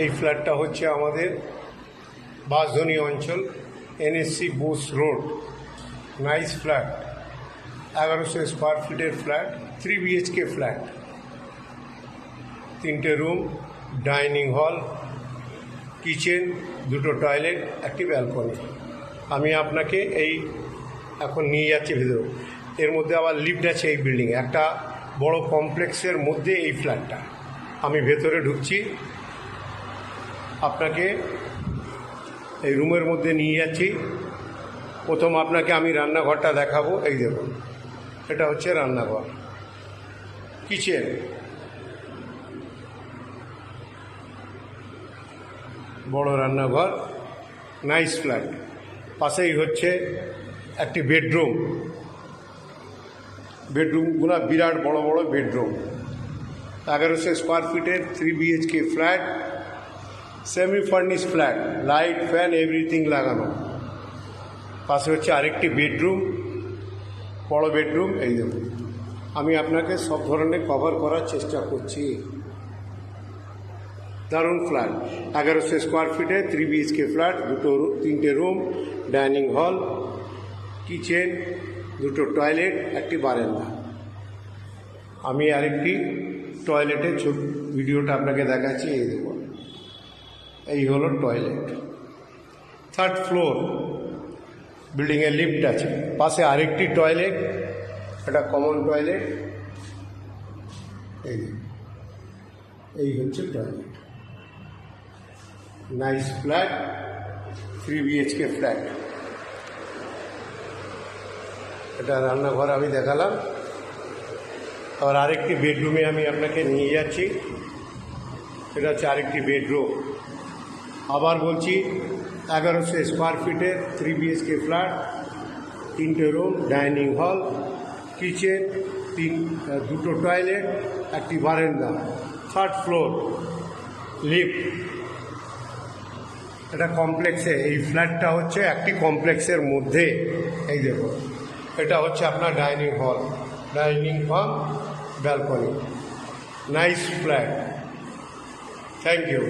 এই ফ্ল্যাটটা হচ্ছে আমাদের বাঁশধনী অঞ্চল, NSC Bose road. Nice flat, 1100 square ফিটের ফ্ল্যাট, 3 BHK ফ্ল্যাট, 3টে রুম, ডাইনিং হল, কিচেন, 2টো টয়লেট, একটি ব্যালকনি। আমি আপনাকে এখন নিয়ে যাচ্ছি ভেতরে। এর মধ্যে আবার লিফট আছে এই বিল্ডিংয়ে, একটা বড় কমপ্লেক্সের মধ্যে এই ফ্ল্যাটটা। আমি ভেতরে ঢুকছি, আপনাকে এই রুমের মধ্যে নিয়ে যাচ্ছি। প্রথম আপনাকে আমি রান্নাঘরটা দেখাবো। এই দেখুন, এটা হচ্ছে রান্নাঘর, কিচেন, বড় রান্নাঘর, নাইস ফ্ল্যাট। পাশেই হচ্ছে একটি বেডরুমগুলো বিরাট বড় বড় বেডরুম। 1100 স্কোয়ার ফিটের 3 BHK flat, semi furnish flat, light, fan, everything লাগানো। পাশে হচ্ছে আরেকটি বেডরুম, বড় বেডরুম। এই দেখুন, আমি আপনাকে সব ধরনের কভার করার চেষ্টা করছি। দারুণ ফ্ল্যাট, 1100 স্কোয়ার ফিটে 3 BHK ফ্ল্যাট, 3টে রুম, ডাইনিং হল, কিচেন, 2টো টয়লেট, একটি বারান্দা। আমি আরেকটি টয়লেটের ভিডিওটা আপনাকে দেখাচ্ছি। এই দেখুন, এই হলো টয়লেট, 3rd ফ্লোর। বিল্ডিংয়ে লিফট আছে, পাশে আরেকটি টয়লেট, এটা কমন টয়লেট। এই হচ্ছে toilet. Nice flat, 3 BHK flat. এটা রান্নাঘর আমি দেখালাম। আবার আরেকটি বেডরুমে আমি আপনাকে নিয়ে যাচ্ছি। এটা হচ্ছে আরেকটি বেডরুম। আবার বলছি, 1100 স্কোয়ার ফিটে 3 BHK ফ্ল্যাট, 3টে রুম, ডাইনিং হল, কিচেন, 2টো টয়লেট, একটি বারান্দা, 3rd ফ্লোর, লিফট। এটা কমপ্লেক্সে, এই ফ্ল্যাটটা হচ্ছে একটি কমপ্লেক্সের মধ্যে। এই দেখুন, এটা হচ্ছে আপনার dining hall, balcony. Nice flat. Thank you.